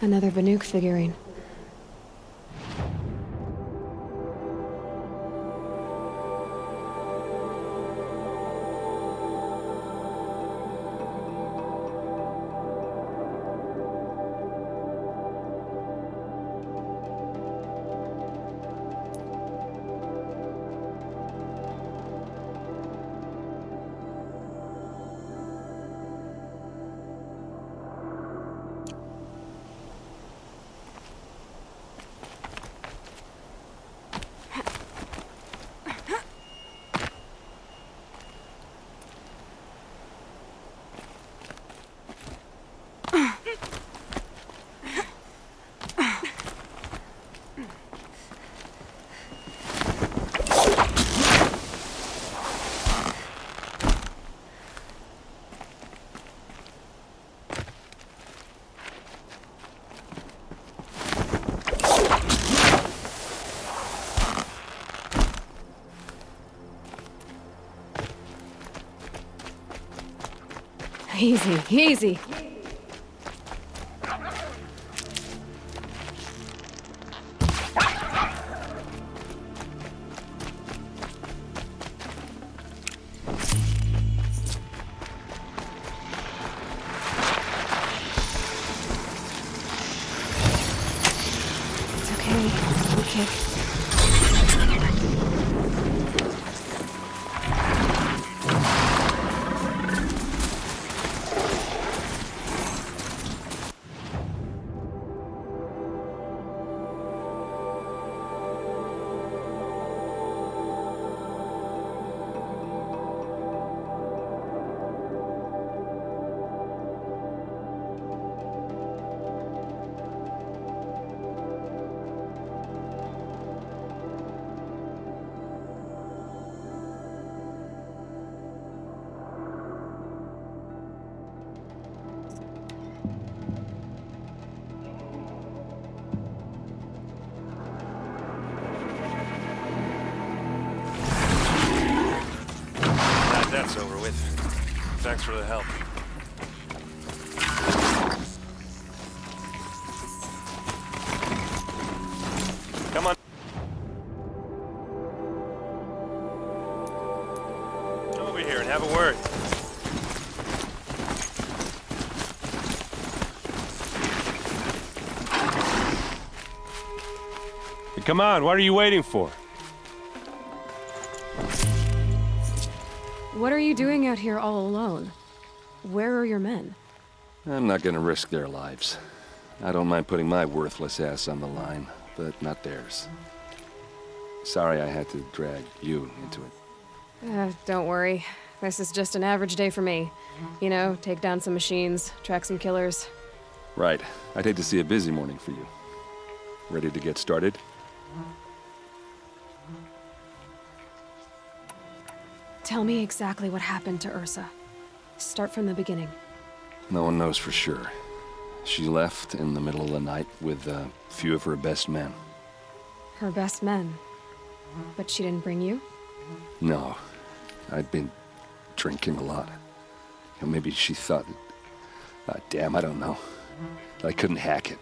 Another Banuk figurine. Easy, easy. It's okay. Okay. That's over with. Thanks for the help. Come on. Come over here and have a word. Hey, come on, what are you waiting for? What are you doing out here all alone? Where are your men? I'm not gonna risk their lives. I don't mind putting my worthless ass on the line, but not theirs. Sorry I had to drag you into it. Don't worry. This is just an average day for me. You know, take down some machines, track some killers. Right. I'd hate to see a busy morning for you. Ready to get started? Tell me exactly what happened to Ersa. Start from the beginning. No one knows for sure. She left in the middle of the night with a few of her best men. Her best men? But she didn't bring you? No. I'd been drinking a lot. Maybe she thought... damn, I don't know. I couldn't hack it.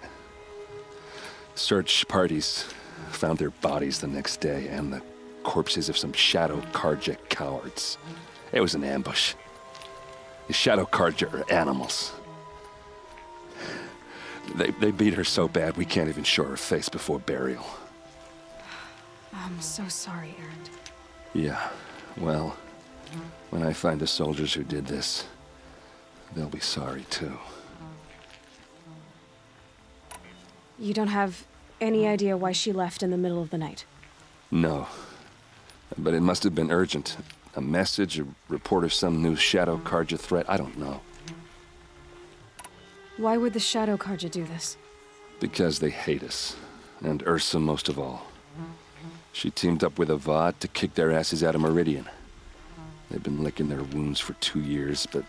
Search parties found their bodies the next day, and the corpses of some Shadow Karja cowards. It was an ambush. The Shadow Karja are animals. They beat her so bad we can't even show her face before burial. I'm so sorry, Erend. Yeah, well, when I find the soldiers who did this, they'll be sorry too. You don't have any idea why she left in the middle of the night? No. But it must have been urgent. A message, a report of some new Shadow Karja threat, I don't know. Why would the Shadow Karja do this? Because they hate us. And Ersa most of all. She teamed up with Avad to kick their asses out of Meridian. They've been licking their wounds for 2 years, but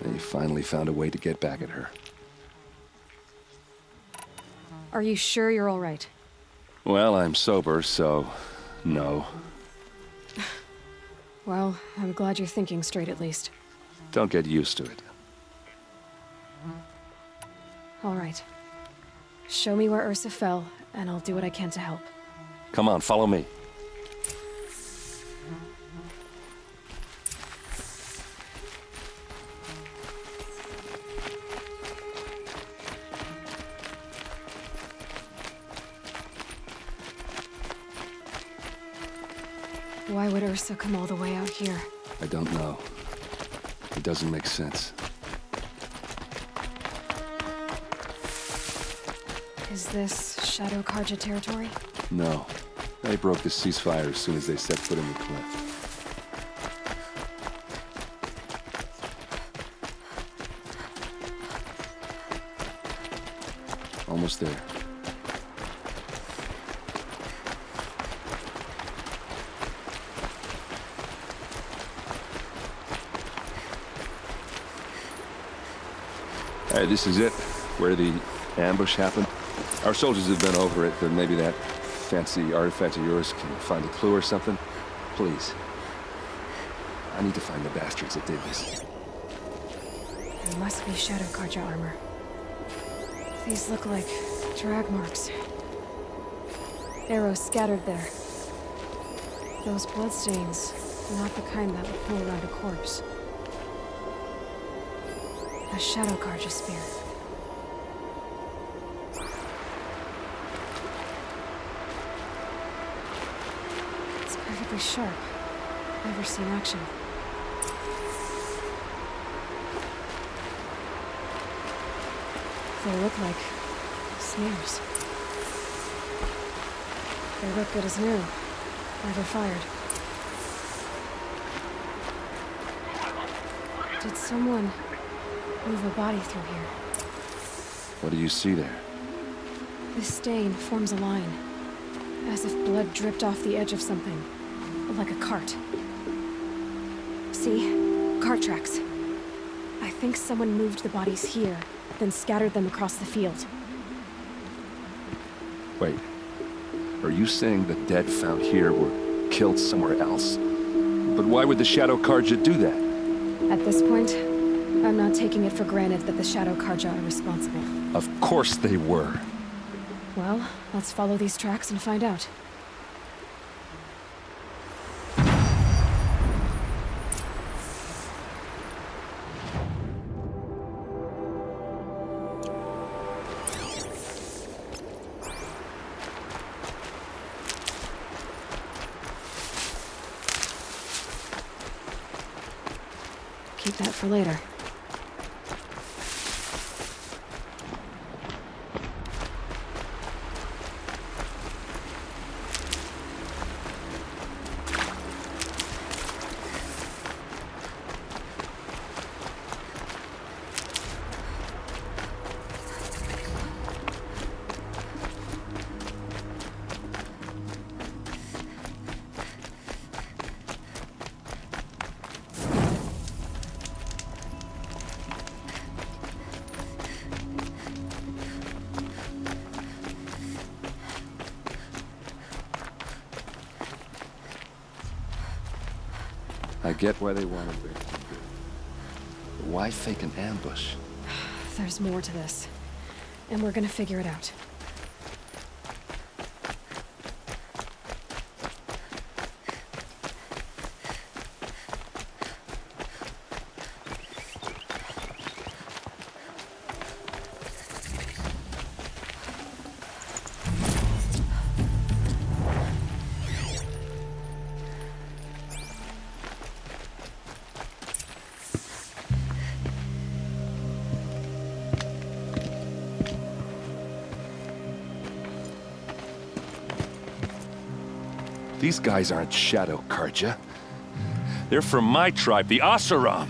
they finally found a way to get back at her. Are you sure you're all right? Well, I'm sober, so... no. Well, I'm glad you're thinking straight at least. Don't get used to it. All right. Show me where Ersa fell, and I'll do what I can to help. Come on, follow me. Why would Ersa come all the way out here? I don't know. It doesn't make sense. Is this Shadow Karja territory? No. They broke the ceasefire as soon as they set foot in the cliff. Almost there. This is it, where the ambush happened. Our soldiers have been over it, but maybe that fancy artifact of yours can find a clue or something. Please. I need to find the bastards that did this. It must be Shadow Karja armor. These look like drag marks. Arrows scattered there. Those bloodstains, not the kind that would pull around a corpse. A Shadow Karja spear. It's perfectly sharp. Never seen action. They look like snares. They look good as new. Never fired. Did someone move a body through here? What do you see there? This stain forms a line, as if blood dripped off the edge of something, like a cart. See? Cart tracks. I think someone moved the bodies here, then scattered them across the field. Wait. Are you saying the dead found here were killed somewhere else? But why would the Shadow Karja do that? At this point, I'm not taking it for granted that the Shadow Karja are responsible. Of course they were. Well, let's follow these tracks and find out. Keep that for later. I get why they wanted to. But why fake an ambush? There's more to this, and we're gonna figure it out. These guys aren't Shadow Karja. They're from my tribe, the Asaram.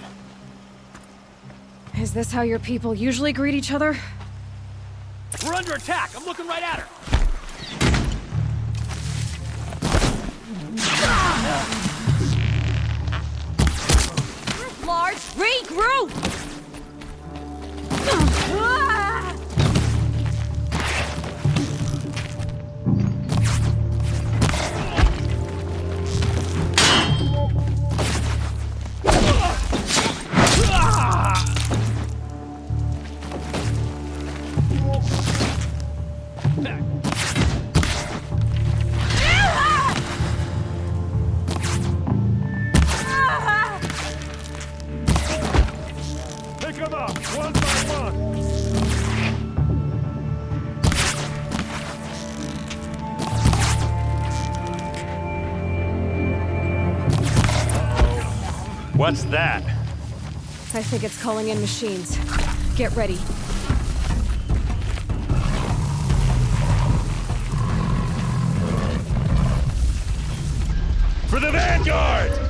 Is this how your people usually greet each other? We're under attack! I'm looking right at her! Large, regroup! What's that? I think it's calling in machines. Get ready. For the Vanguard!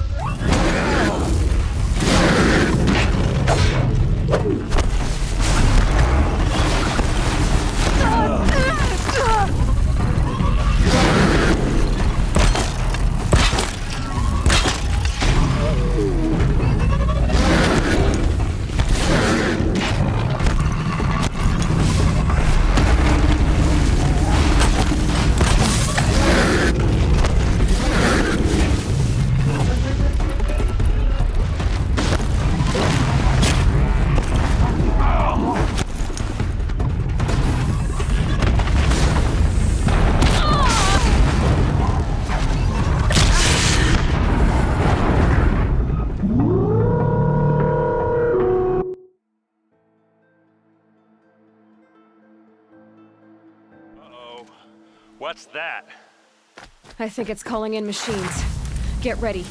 What's that? I think it's calling in machines. Get ready.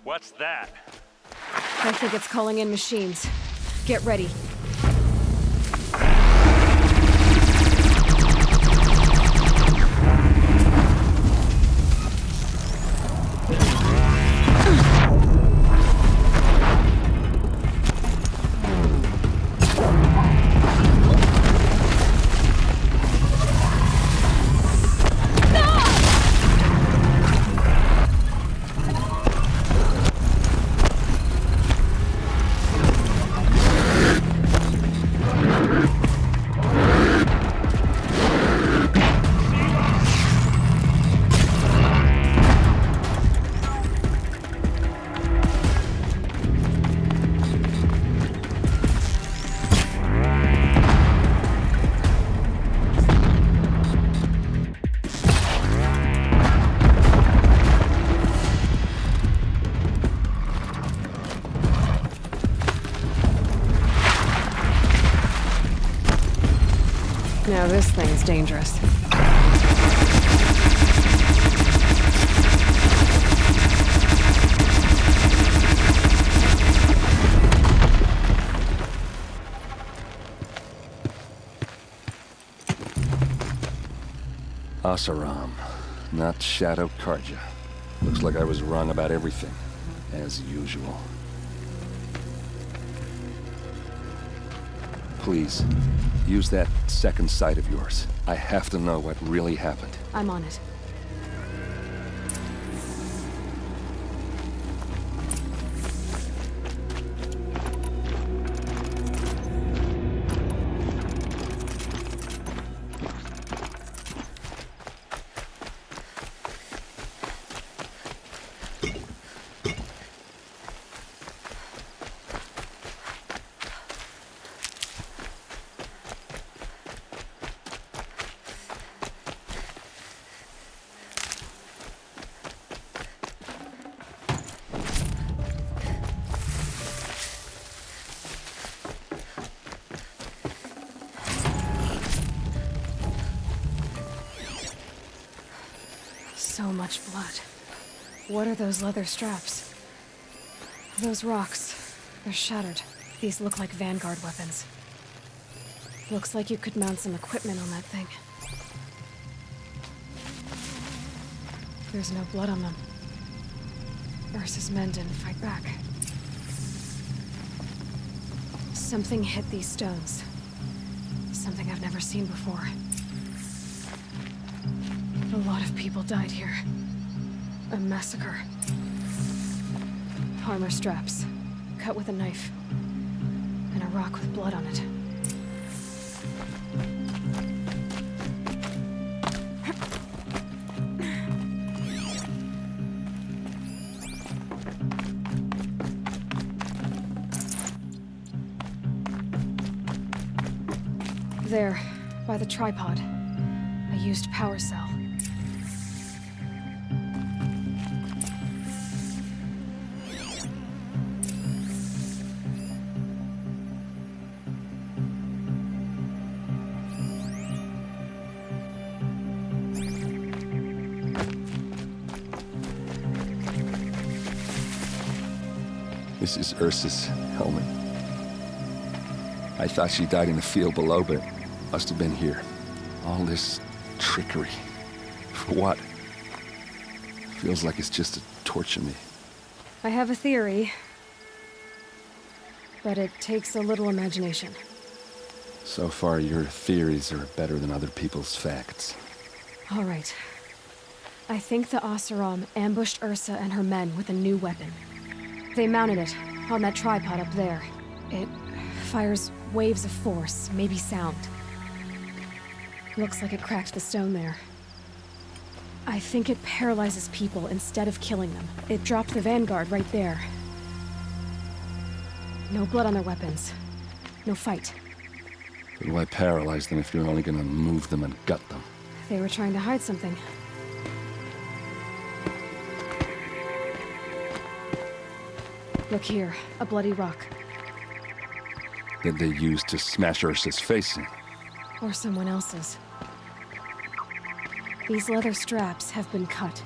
What's that? I think it's calling in machines. Get ready. Now this thing's dangerous. Asaram, not Shadow Karja. Looks like I was wrong about everything, as usual. Please, use that second sight of yours. I have to know what really happened. I'm on it. So much blood. What are those leather straps? Those rocks. They're shattered. These look like Vanguard weapons. Looks like you could mount some equipment on that thing. There's no blood on them. Ersa's men didn't fight back. Something hit these stones. Something I've never seen before. A lot of people died here. A massacre. Armor straps, cut with a knife, and a rock with blood on it. There, by the tripod, a used power cell. This is Ersa's helmet. I thought she died in the field below, but must have been here. All this trickery. For what? Feels like it's just to torture me. I have a theory, but it takes a little imagination. So far, your theories are better than other people's facts. All right. I think the Oseram ambushed Ersa and her men with a new weapon. They mounted it on that tripod up there. It fires waves of force, maybe sound. Looks like it cracked the stone there. I think it paralyzes people instead of killing them. It dropped the vanguard right there. No blood on their weapons. No fight. But why paralyze them if you're only gonna move them and gut them? They were trying to hide something. Look here, a bloody rock. That they used to smash Ursa's face in. Or someone else's. These leather straps have been cut,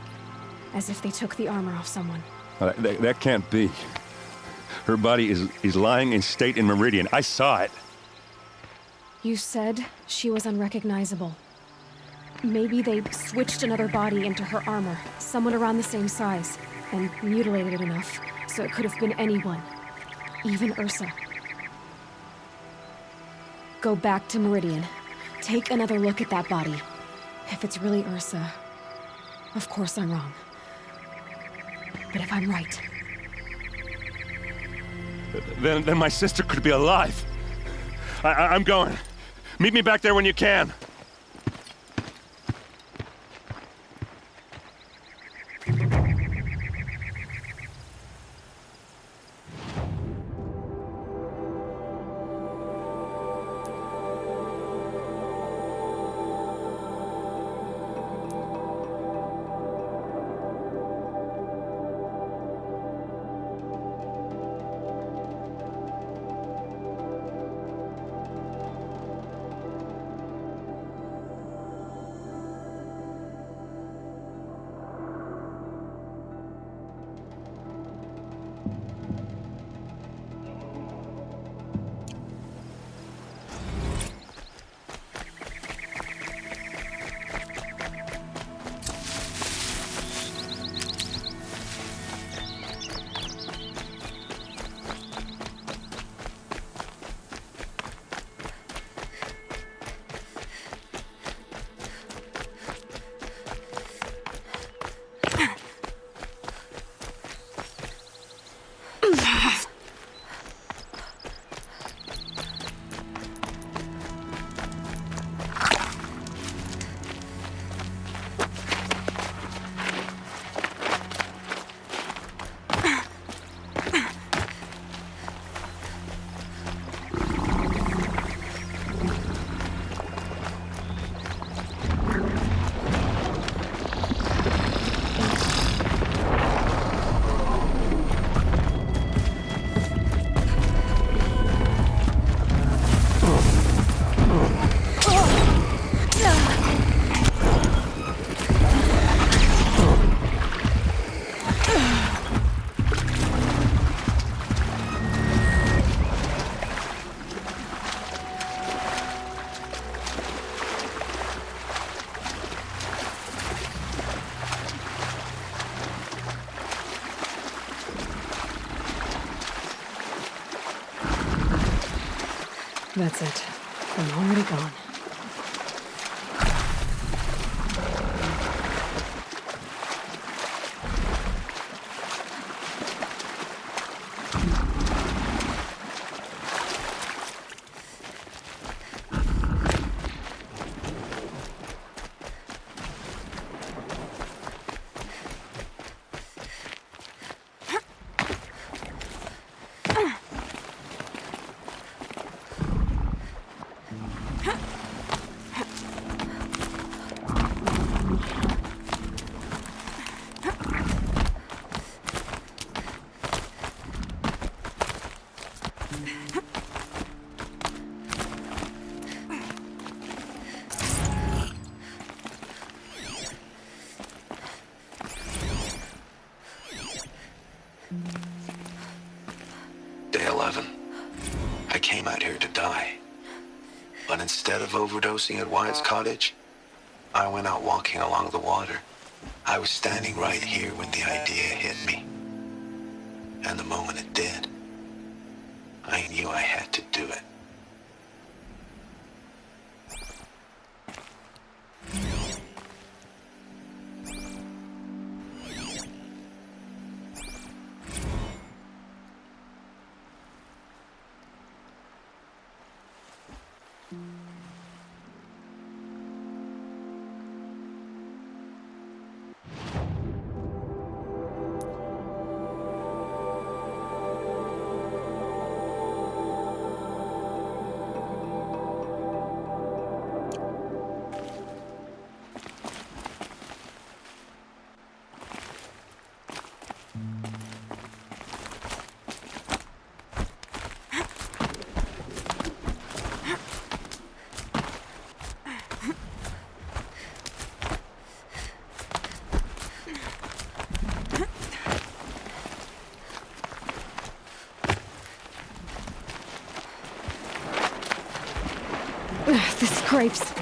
as if they took the armor off someone. That can't be. Her body is lying in state in Meridian. I saw it. You said she was unrecognizable. Maybe they switched another body into her armor, someone around the same size, and mutilated it enough so it could have been anyone, even Ersa. Go back to Meridian. Take another look at that body. If it's really Ersa, of course I'm wrong. But if I'm right... Then my sister could be alive. I'm going. Meet me back there when you can. That's it. I'm already gone. But instead of overdosing at Wyatt's cottage, I went out walking along the water. I was standing right here when the idea hit me. And the moment it did, I knew I had to do it. This scrapes.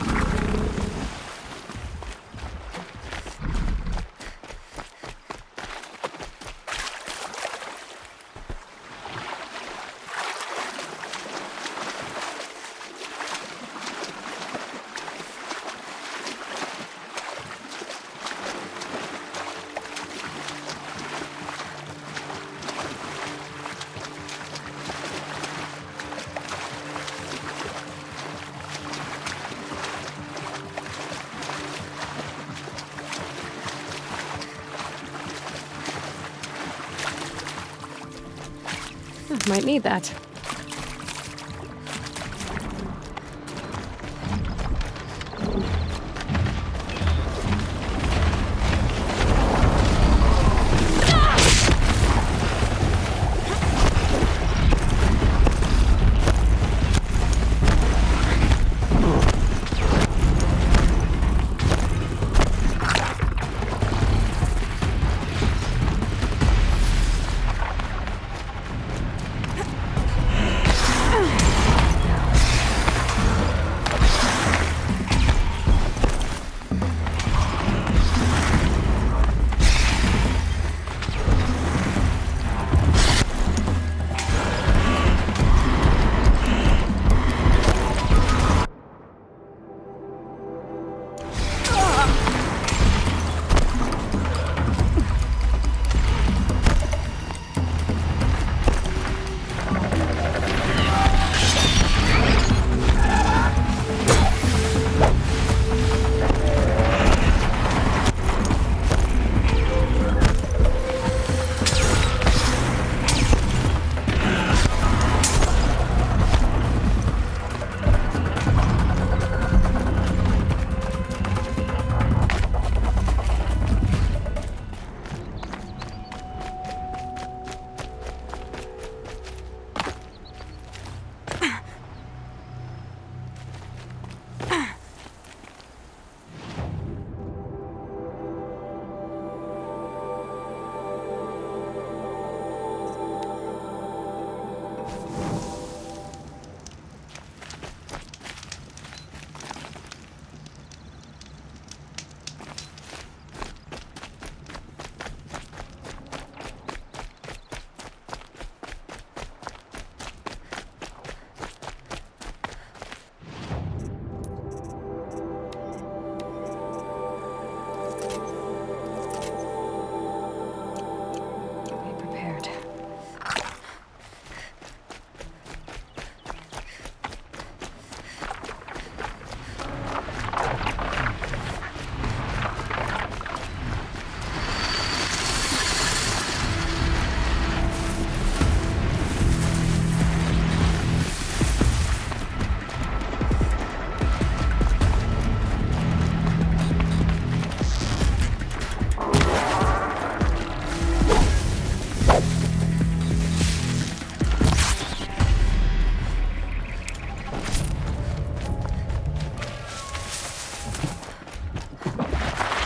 Might need that.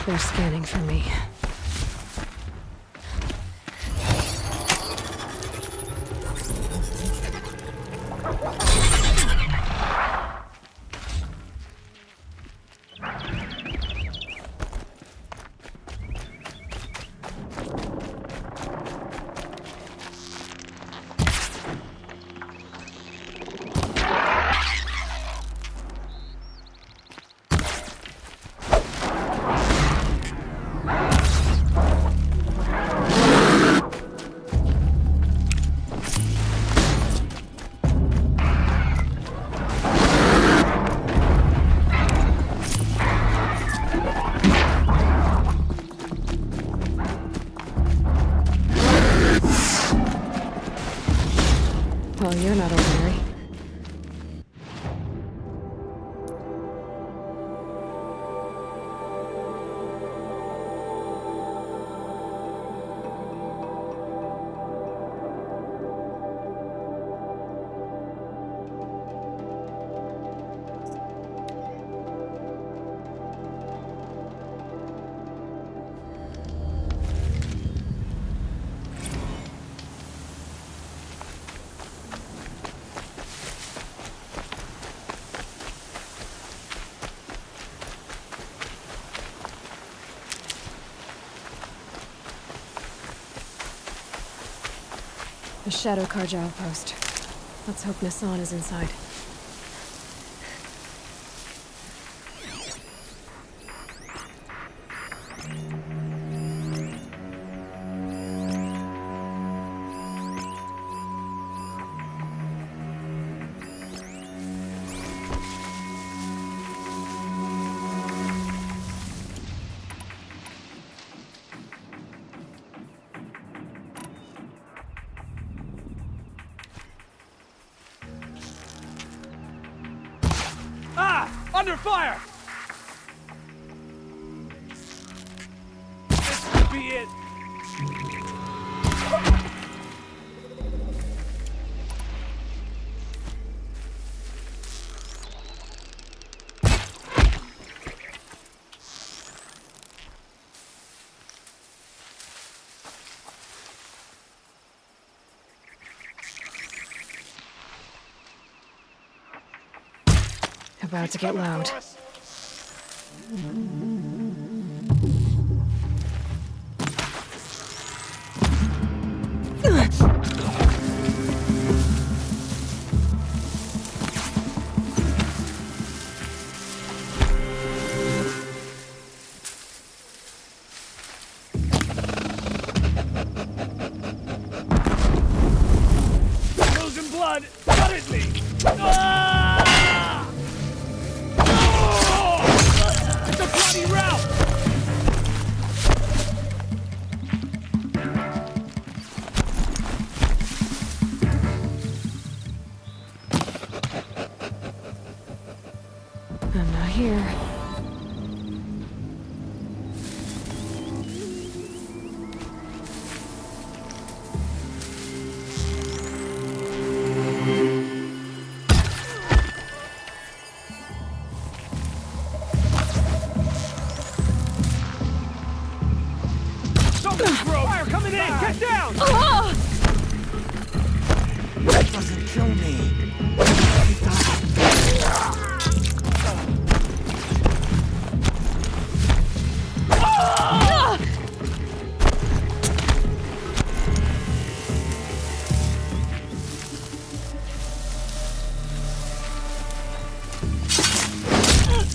They're scanning for me. A Shadow Karja outpost. Let's hope Nasan is inside. Under fire! This could be it. About to get loud. Losing blood suddenly. Ah! Oh! It's a bloody rout! I'm not here. Something's broke! Fire coming in! Get down! That doesn't kill me.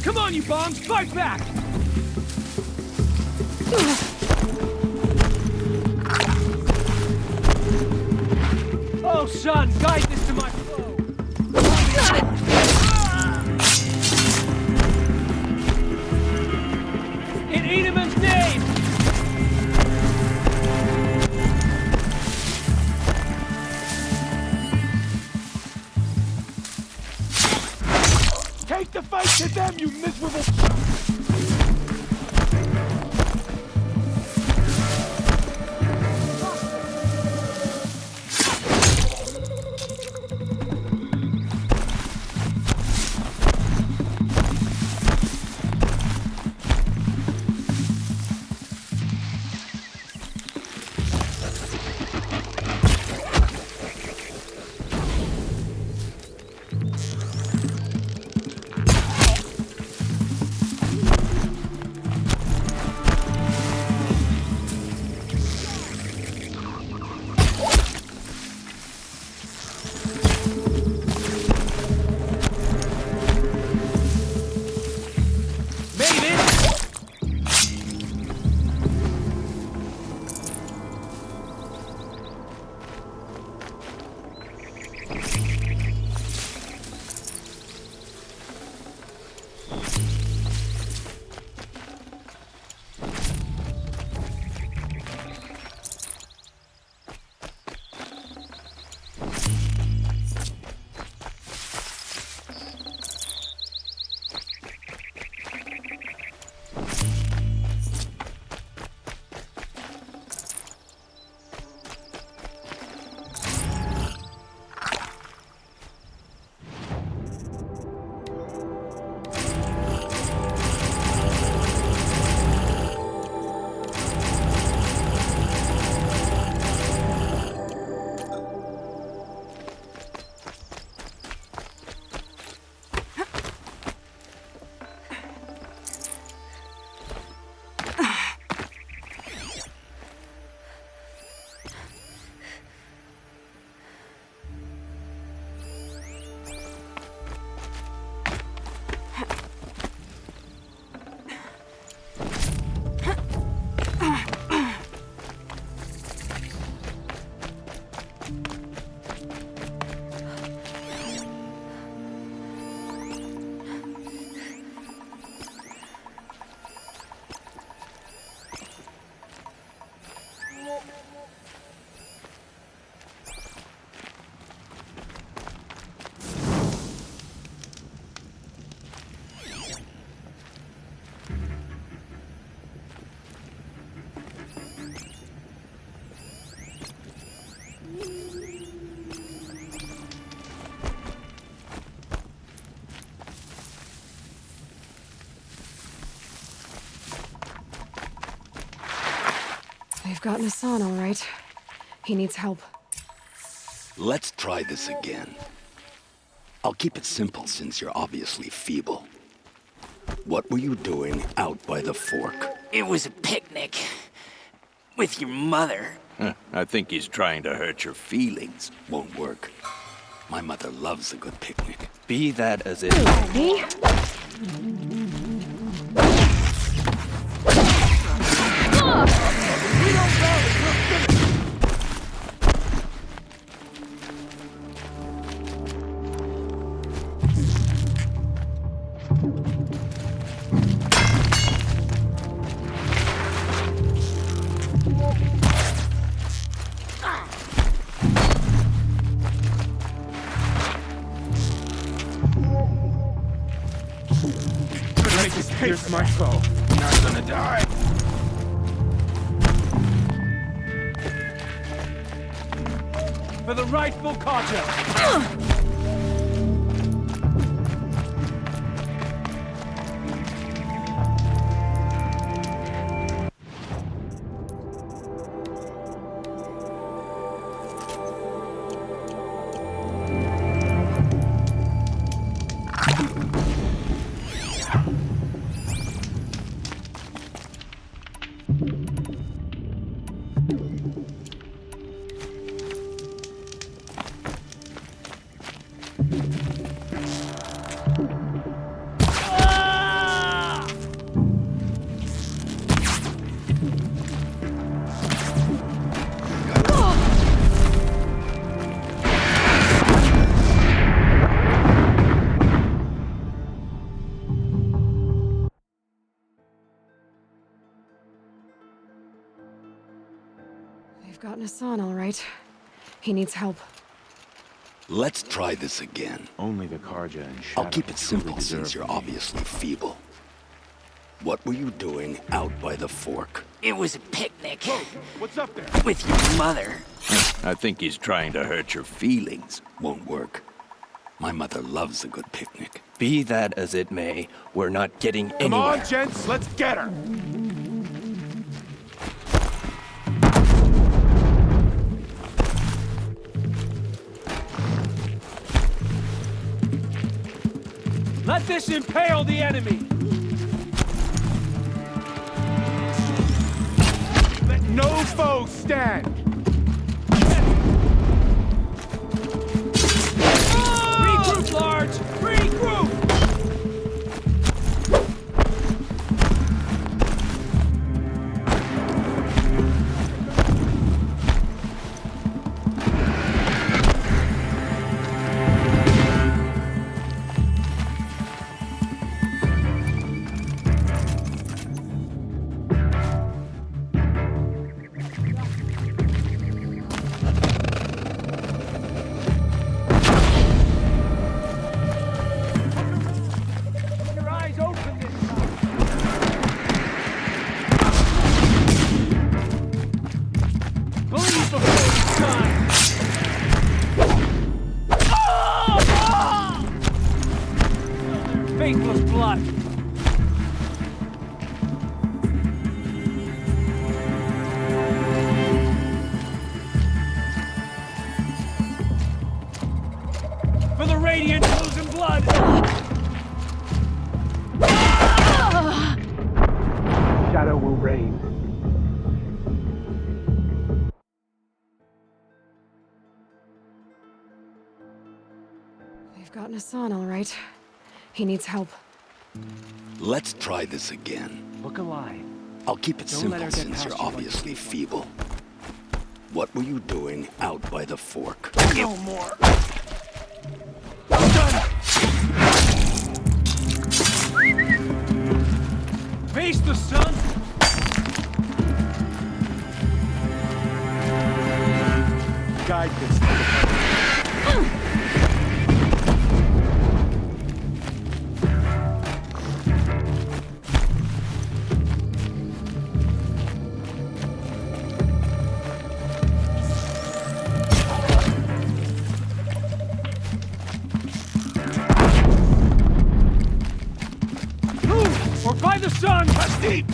Come on, you bombs! Fight back! Oh, son, guide this to my flow! In Edemon's name! Take the fight to them, you miserable... got Nasan, all right. He needs help. Let's try this again. I'll keep it simple since you're obviously feeble. What were you doing out by the fork? It was a picnic. With your mother. I think he's trying to hurt your feelings. Won't work. My mother loves a good picnic. Be that as it Me? Here's my foe. Not gonna die. For the rightful Kaja. They've got Nasan, all right. He needs help. Let's try this again. Only the Karja and Shadow. I'll keep it simple since you're obviously feeble. What were you doing out by the fork? It was a picnic. What's up there? With your mother. I think he's trying to hurt your feelings. Won't work. My mother loves a good picnic. Be that as it may, we're not getting Come anywhere. on, gents, let's get her. Let this impale the enemy! Let no foe stand! Regroup, Large! Regroup! Faithless blood! For the Radiant losing blood! Shadow will reign. They've got Nasan, all right. He needs help. Let's try this again. Look alive. I'll keep it Don't let her simple get since past you're you like obviously this. feeble. What were you doing out by the fork? No more. Face the sun! Guide this. Move! Or by the sun! Deep!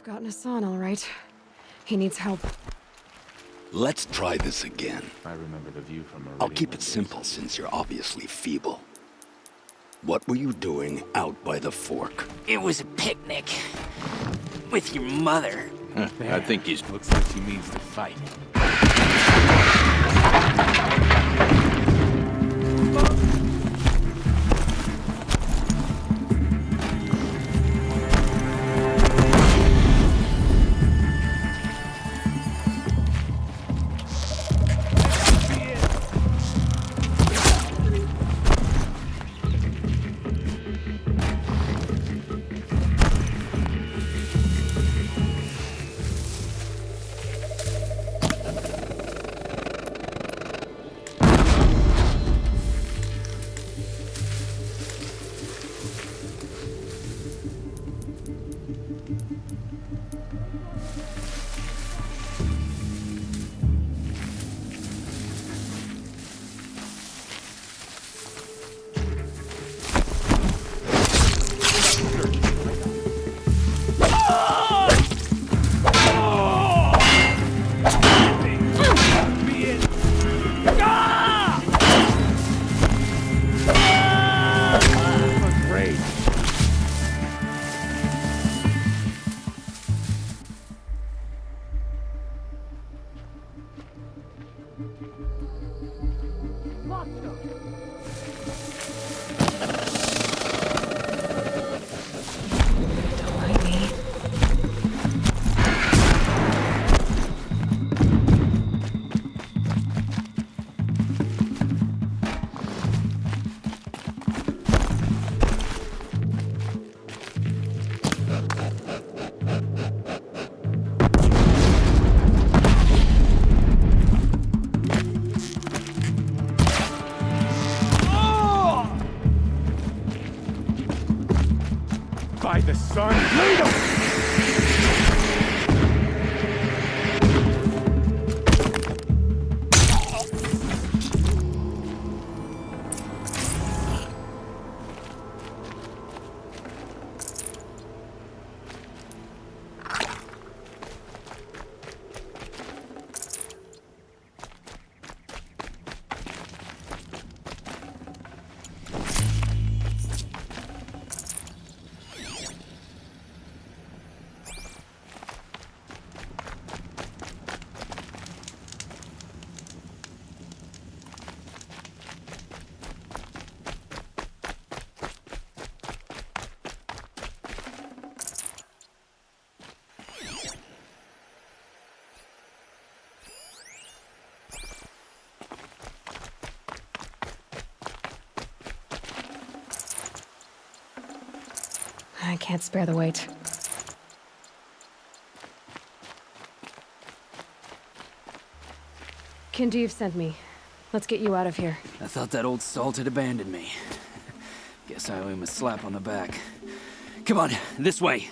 They've got Nasan, all right. He needs help. Let's try this again. I remember the view from Meridian. I'll keep it simple since you're obviously feeble. What were you doing out by the fork? It was a picnic. With your mother. I think he looks like he means to fight. By the sun, lead him! I can't spare the weight. Kindeev sent me. Let's get you out of here. I thought that old salt had abandoned me. Guess I owe him a slap on the back. Come on, this way.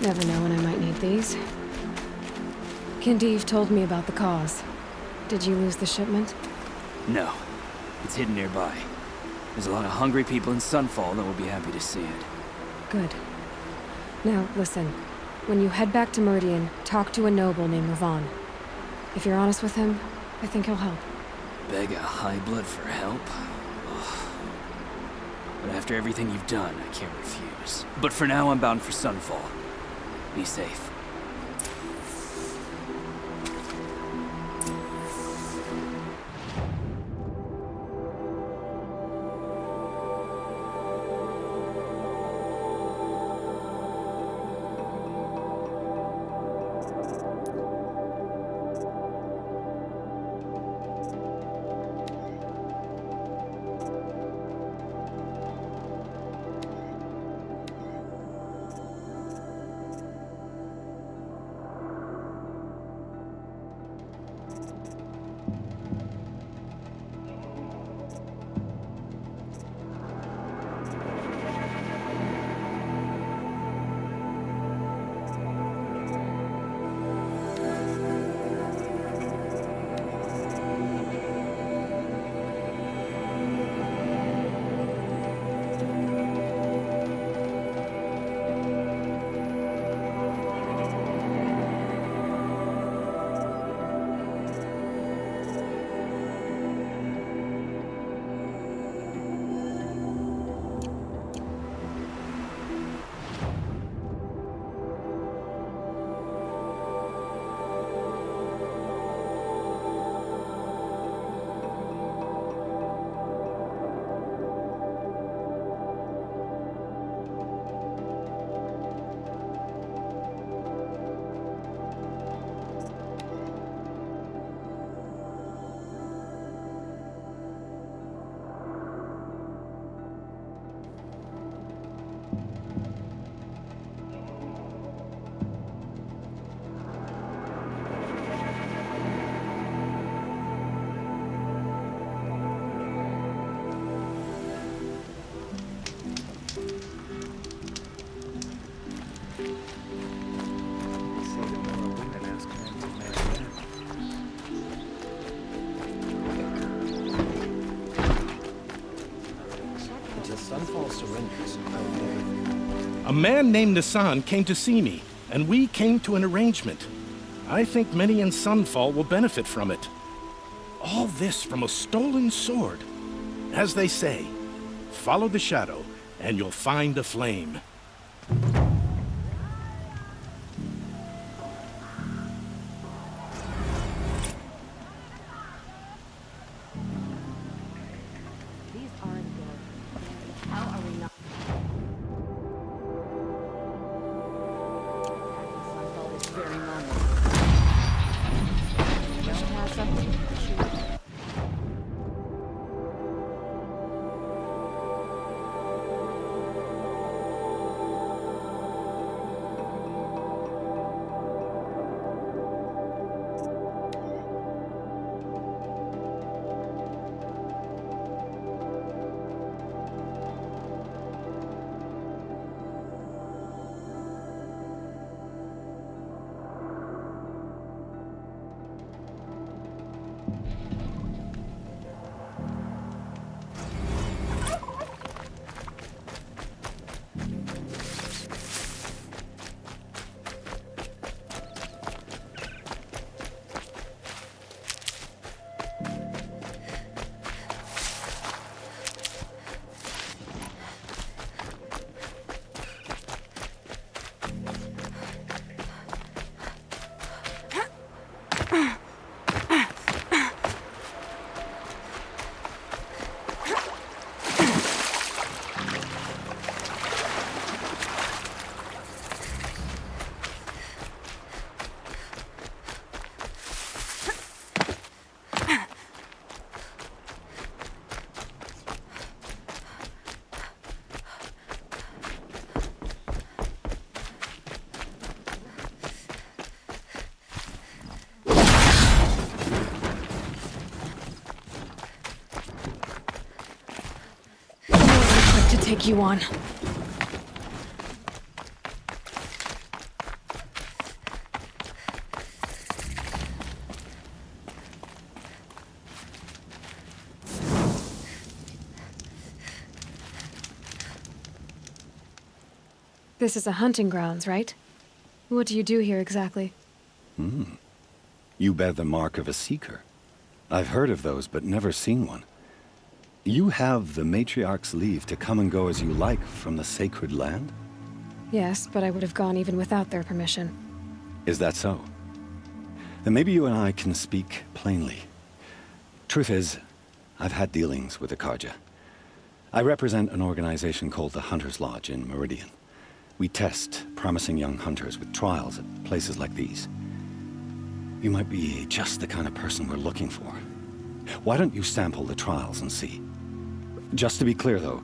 Never know when I might need these. Kindeev told me about the cause. Did you lose the shipment? No. It's hidden nearby. There's a lot of hungry people in Sunfall that will be happy to see it. Good. Now, listen. When you head back to Meridian, talk to a noble named Ravan. If you're honest with him, I think he'll help. Beg a high blood for help? Ugh. But after everything you've done, I can't refuse. But for now, I'm bound for Sunfall. Be safe. Sunfall surrenders, how would A man named Nasan came to see me, and we came to an arrangement. I think many in Sunfall will benefit from it. All this from a stolen sword. As they say, follow the shadow, and you'll find a flame. These aren't good. How are we not? Sunfall is very normal. Don't pass up. Shoot. Take you on. This is a hunting grounds, right? What do you do here exactly? You bear the mark of a seeker. I've heard of those, but never seen one. You have the matriarch's leave to come and go as you like from the sacred land? Yes, but I would have gone even without their permission. Is that so? Then maybe you and I can speak plainly. Truth is, I've had dealings with the Karja. I represent an organization called the Hunter's Lodge in Meridian. We test promising young hunters with trials at places like these. You might be just the kind of person we're looking for. Why don't you sample the trials and see? Just to be clear, though,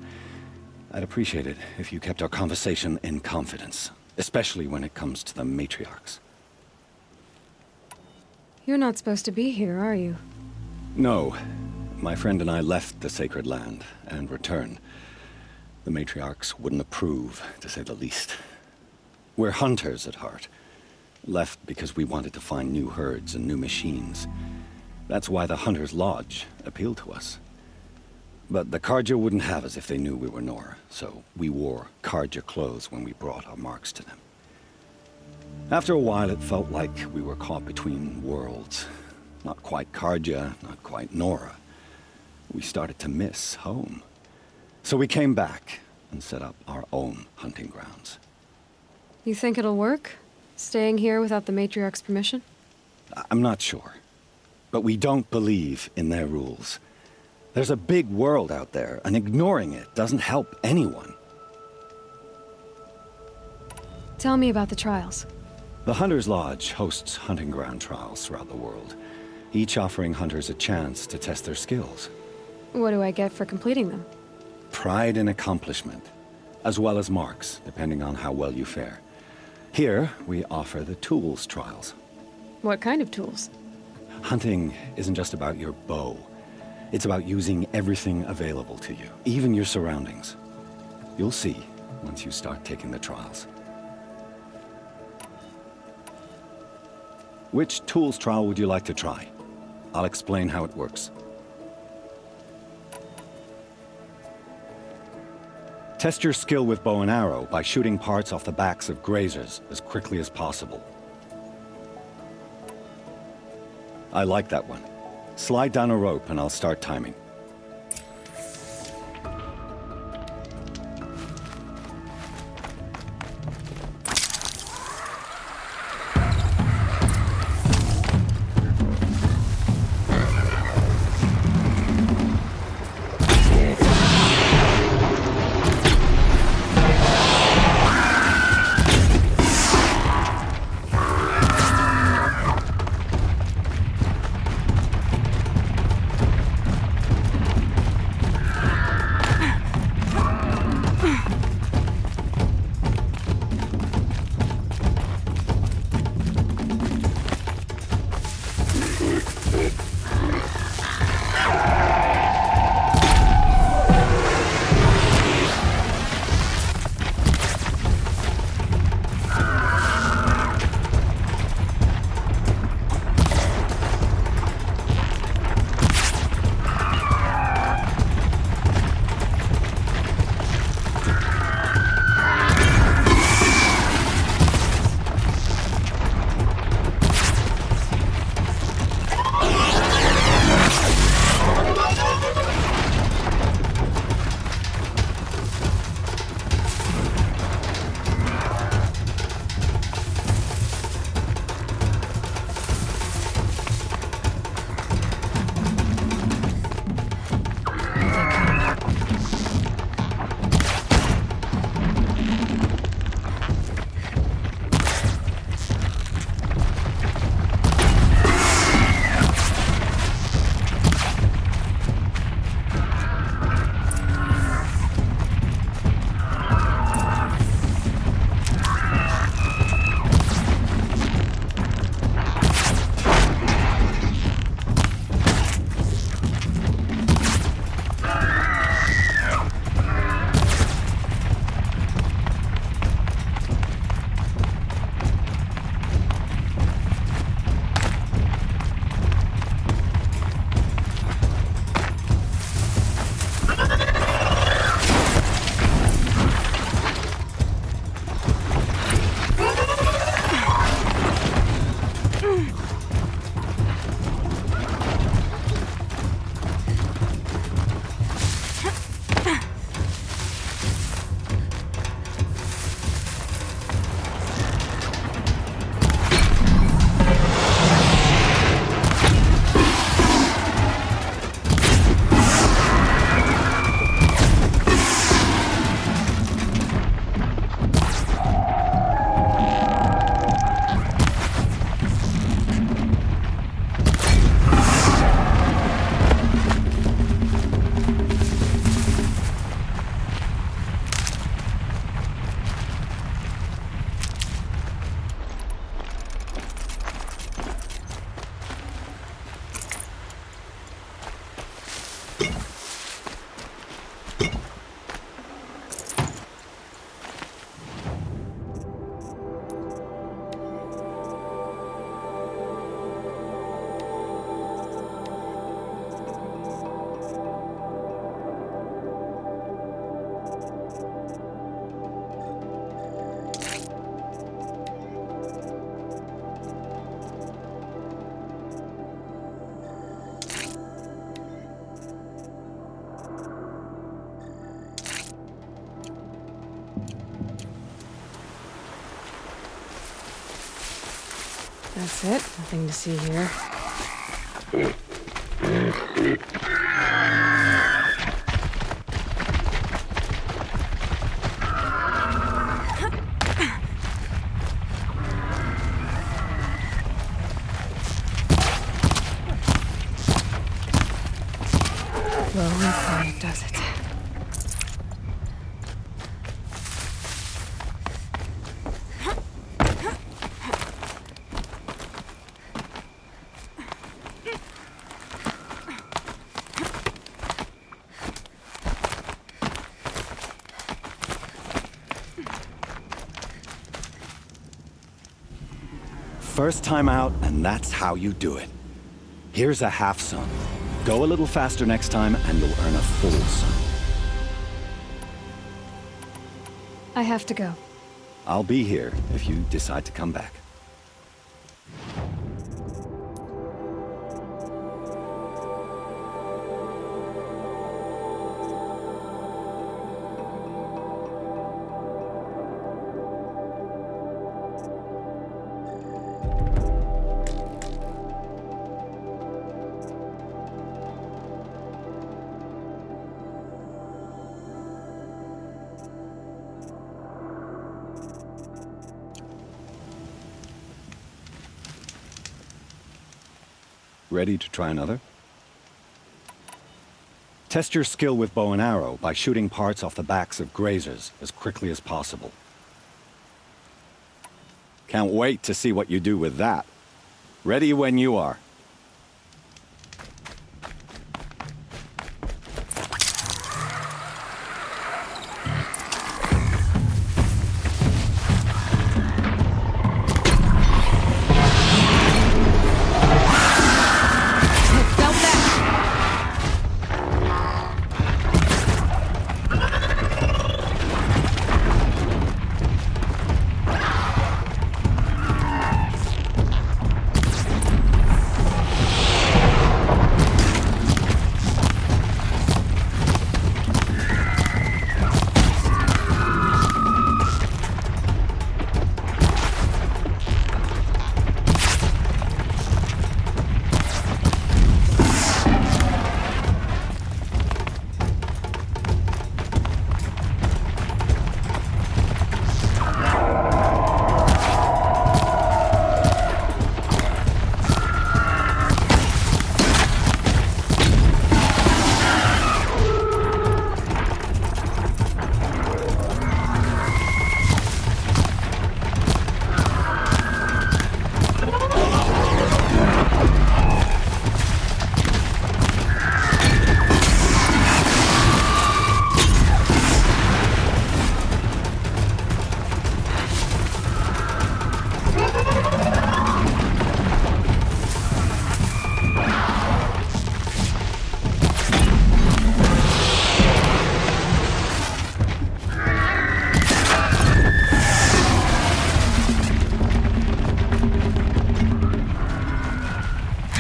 I'd appreciate it if you kept our conversation in confidence, especially when it comes to the matriarchs. You're not supposed to be here, are you? No. My friend and I left the sacred land and returned. The matriarchs wouldn't approve, to say the least. We're hunters at heart. Left because we wanted to find new herds and new machines. That's why the Hunter's Lodge appealed to us. But the Karja wouldn't have us if they knew we were Nora, so we wore Karja clothes when we brought our marks to them. After a while, it felt like we were caught between worlds. Not quite Karja, not quite Nora. We started to miss home. So we came back and set up our own hunting grounds. You think it'll work? Staying here without the matriarch's permission? I'm not sure. But we don't believe in their rules. There's a big world out there, and ignoring it doesn't help anyone. Tell me about the trials. The Hunter's Lodge hosts hunting ground trials throughout the world, each offering hunters a chance to test their skills. What do I get for completing them? Pride in accomplishment, as well as marks, depending on how well you fare. Here, we offer the tools trials. What kind of tools? Hunting isn't just about your bow. It's about using everything available to you, even your surroundings. You'll see once you start taking the trials. Which tools trial would you like to try? I'll explain how it works. Test your skill with bow and arrow by shooting parts off the backs of grazers as quickly as possible. I like that one. Slide down a rope and I'll start timing. That's it. Nothing to see here. Low and quiet does it. First time out, and that's how you do it. Here's a half sun. Go a little faster next time, and you'll earn a full sun. I have to go. I'll be here if you decide to come back. Ready to try another? Test your skill with bow and arrow by shooting parts off the backs of grazers as quickly as possible. Can't wait to see what you do with that. Ready when you are.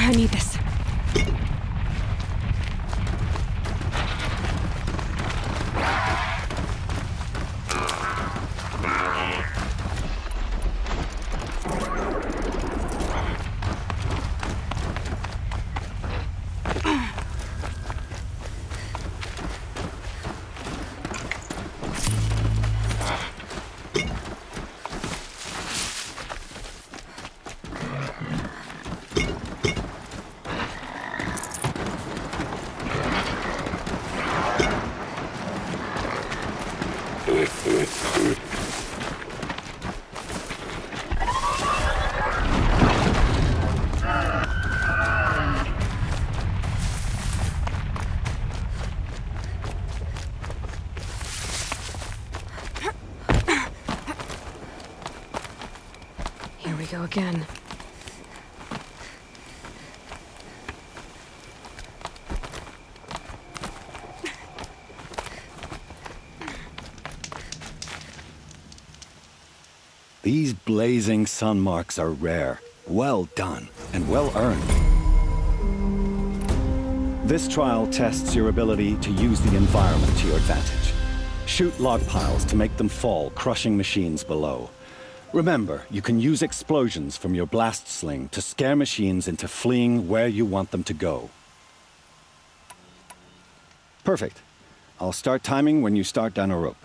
I need this. Here we go again. These blazing sun marks are rare. Well done, and well earned. This trial tests your ability to use the environment to your advantage. Shoot log piles to make them fall, crushing machines below. Remember, you can use explosions from your blast sling to scare machines into fleeing where you want them to go. Perfect. I'll start timing when you start down a rope.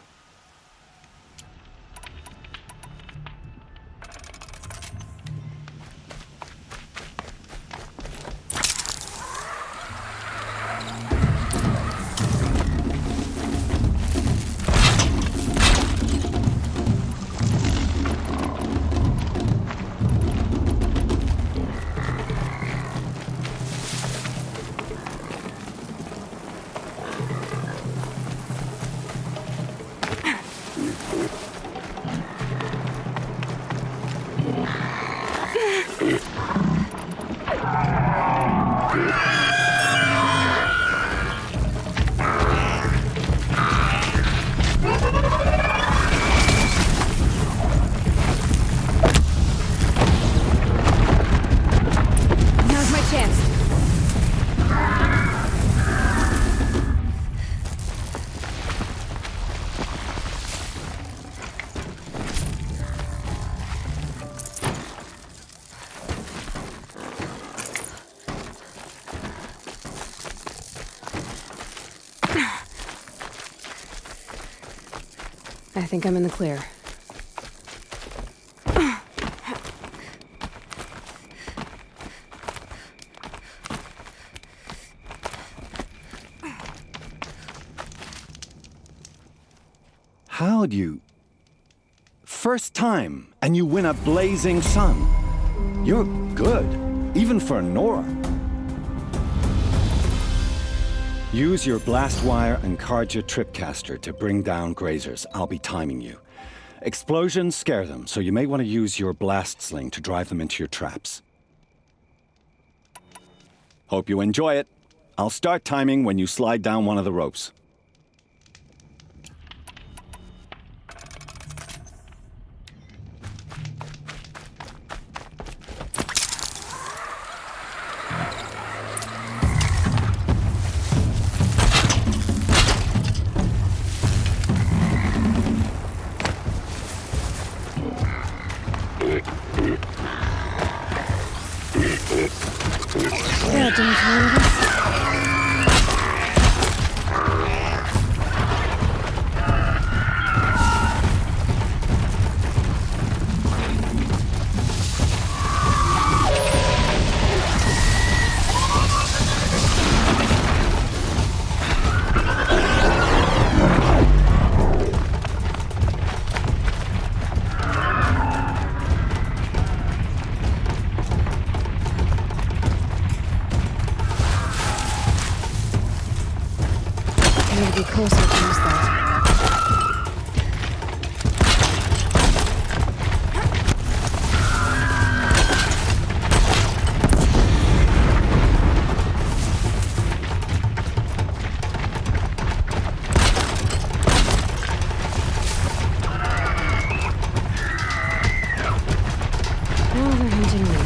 I think I'm in the clear. How'd you... First time, and you win a blazing sun. You're good, even for Nora. Use your blast wire and Karja tripcaster to bring down grazers. I'll be timing you. Explosions scare them, so you may want to use your blast sling to drive them into your traps. Hope you enjoy it. I'll start timing when you slide down one of the ropes. Yeah, don't you want this? Be closer to use that. Oh, they're hunting me.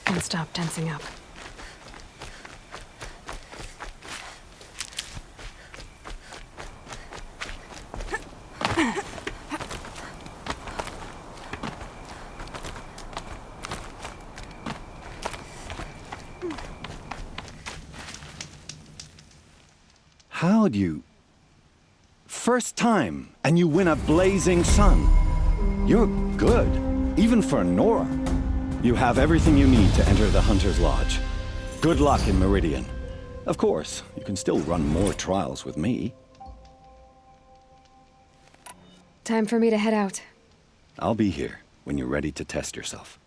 Can't stop tensing up. How'd you... First time, and you win a blazing sun. You're good, even for Nora. You have everything you need to enter the Hunter's Lodge. Good luck in Meridian. Of course, you can still run more trials with me. Time for me to head out. I'll be here when you're ready to test yourself.